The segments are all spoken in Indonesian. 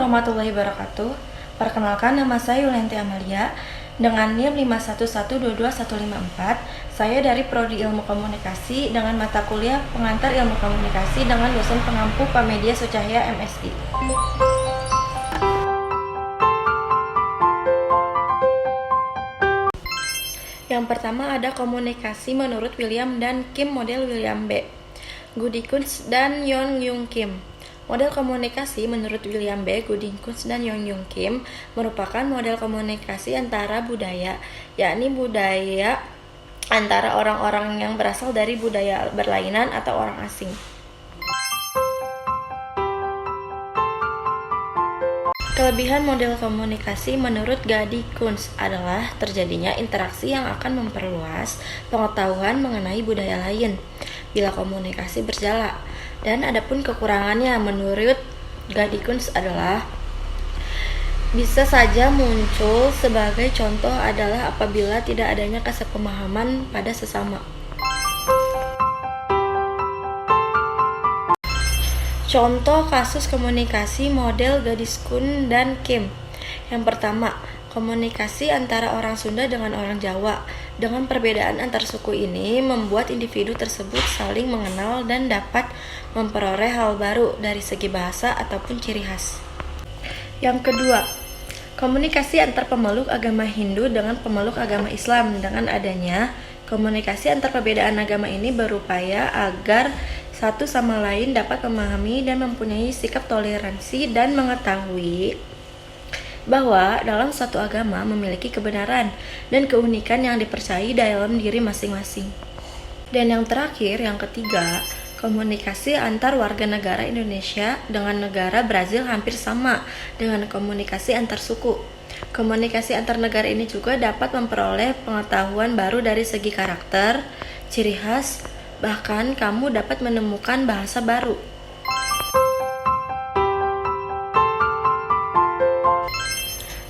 warahmatullahi wabarakatuh. Perkenalkan, nama saya Yulianti Amalia dengan NIM 511221154. Saya dari Prodi Ilmu Komunikasi dengan mata kuliah Pengantar Ilmu Komunikasi dengan dosen pengampu Pramedia Sucahya MSI. Yang pertama ada komunikasi menurut William dan Kim model William B. Gudikun dan Yeon Yung Kim. Model komunikasi menurut William B. Gudikun dan Yeon Yung Kim merupakan model komunikasi antara budaya, yakni budaya antara orang-orang yang berasal dari budaya berlainan atau orang asing. Kelebihan model komunikasi menurut Gudikun adalah terjadinya interaksi yang akan memperluas pengetahuan mengenai budaya lain bila komunikasi berjalan. Dan adapun kekurangannya menurut Gudikun adalah bisa saja muncul. Sebagai contoh adalah apabila tidak adanya kesepemahaman pada sesama. Contoh kasus komunikasi model Gudikun dan Kim. Yang pertama, komunikasi antara orang Sunda dengan orang Jawa. Dengan perbedaan antar suku ini membuat individu tersebut saling mengenal dan dapat memperoleh hal baru dari segi bahasa ataupun ciri khas. Yang kedua, komunikasi antar pemeluk agama Hindu dengan pemeluk agama Islam. Dengan adanya komunikasi antar perbedaan agama ini berupaya agar satu sama lain dapat memahami dan mempunyai sikap toleransi dan mengetahui bahwa dalam suatu agama memiliki kebenaran dan keunikan yang dipercayai dalam diri masing-masing. Dan yang terakhir, yang ketiga, komunikasi antar warga negara Indonesia dengan negara Brazil hampir sama dengan komunikasi antar suku. Komunikasi antar negara ini juga dapat memperoleh pengetahuan baru dari segi karakter, ciri khas, bahkan kamu dapat menemukan bahasa baru.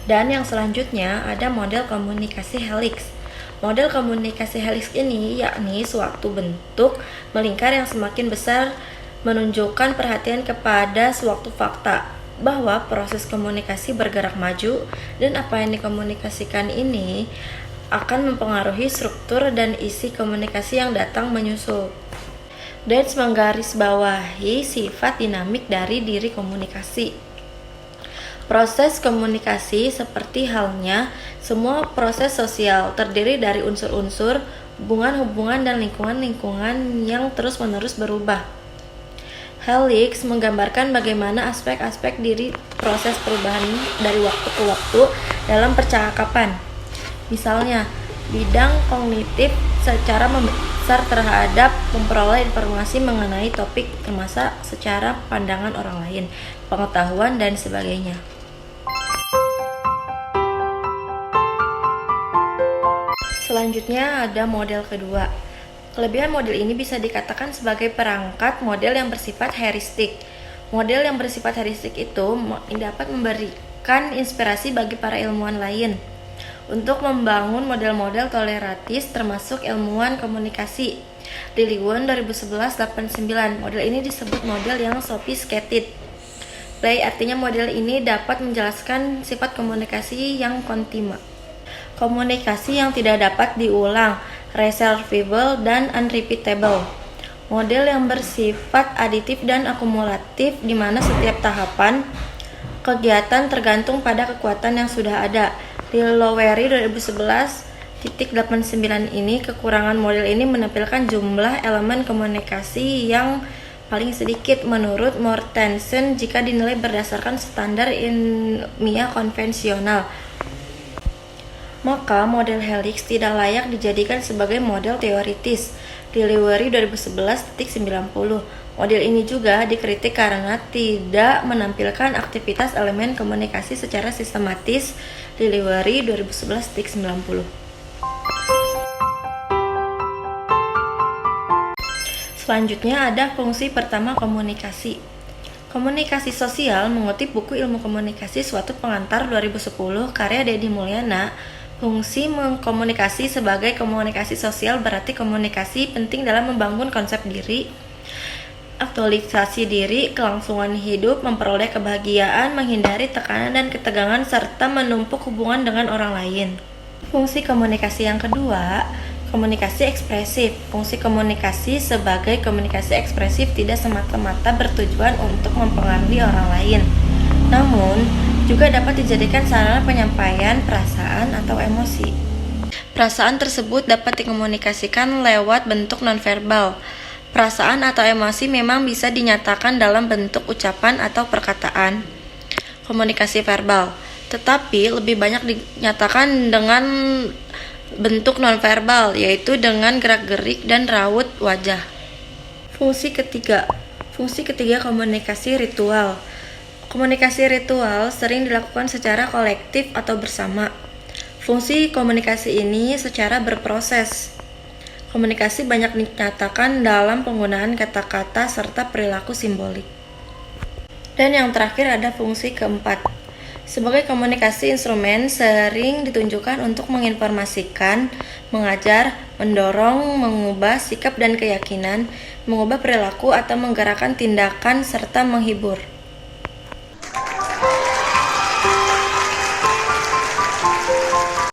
Dan yang selanjutnya ada model komunikasi helix. Model komunikasi helix ini yakni suatu bentuk melingkar yang semakin besar menunjukkan perhatian kepada suatu fakta bahwa proses komunikasi bergerak maju dan apa yang dikomunikasikan ini akan mempengaruhi struktur dan isi komunikasi yang datang menyusul. Dan menggarisbawahi sifat dinamik dari diri komunikasi. Proses komunikasi seperti halnya semua proses sosial terdiri dari unsur-unsur, hubungan-hubungan, dan lingkungan-lingkungan yang terus-menerus berubah. Helix menggambarkan bagaimana aspek-aspek diri proses perubahan dari waktu ke waktu dalam percakapan. Misalnya, bidang kognitif secara membesar terhadap memperoleh informasi mengenai topik termasuk secara pandangan orang lain, pengetahuan, dan sebagainya. Selanjutnya ada model kedua. Kelebihan model ini bisa dikatakan sebagai perangkat model yang bersifat heuristik. Model yang bersifat heuristik itu dapat memberikan inspirasi bagi para ilmuwan lain untuk membangun model-model toleratis termasuk ilmuwan komunikasi. Liliwon 2011-89. Model ini disebut model yang sophisticated. Play artinya model ini dapat menjelaskan sifat komunikasi yang kontinu. Komunikasi yang tidak dapat diulang, reversible dan unrepeatable. Model yang bersifat aditif dan akumulatif di mana setiap tahapan kegiatan tergantung pada kekuatan yang sudah ada. Liloweri 2011-89 ini, kekurangan model ini menampilkan jumlah elemen komunikasi yang paling sedikit menurut Mortensen jika dinilai berdasarkan standar ilmiah konvensional. Maka model helix tidak layak dijadikan sebagai model teoritis. Liloweri 2011-90. Model ini juga dikritik karena tidak menampilkan aktivitas elemen komunikasi secara sistematis. Liloweri 2011-90. Selanjutnya ada fungsi pertama komunikasi. Komunikasi sosial mengutip buku Ilmu Komunikasi Suatu Pengantar 2010 karya Deddy Mulyana. Fungsi mengkomunikasi sebagai komunikasi sosial berarti komunikasi penting dalam membangun konsep diri, aktualisasi diri, kelangsungan hidup, memperoleh kebahagiaan, menghindari tekanan dan ketegangan, serta menumpuk hubungan dengan orang lain. Fungsi komunikasi yang kedua, komunikasi ekspresif. Fungsi komunikasi sebagai komunikasi ekspresif tidak semata-mata bertujuan untuk mempengaruhi orang lain, namun juga dapat dijadikan sarana penyampaian perasaan atau emosi. Perasaan tersebut dapat dikomunikasikan lewat bentuk nonverbal. Perasaan atau emosi memang bisa dinyatakan dalam bentuk ucapan atau perkataan, komunikasi verbal, tetapi lebih banyak dinyatakan dengan bentuk nonverbal, yaitu dengan gerak-gerik dan raut wajah. Fungsi ketiga komunikasi ritual. Komunikasi ritual sering dilakukan secara kolektif atau bersama. Fungsi komunikasi ini secara berproses. Komunikasi banyak dinyatakan dalam penggunaan kata-kata serta perilaku simbolik. Dan yang terakhir ada fungsi keempat. Sebagai komunikasi instrumen sering ditunjukkan untuk menginformasikan, mengajar, mendorong, mengubah sikap dan keyakinan, mengubah perilaku atau menggerakkan tindakan serta menghibur.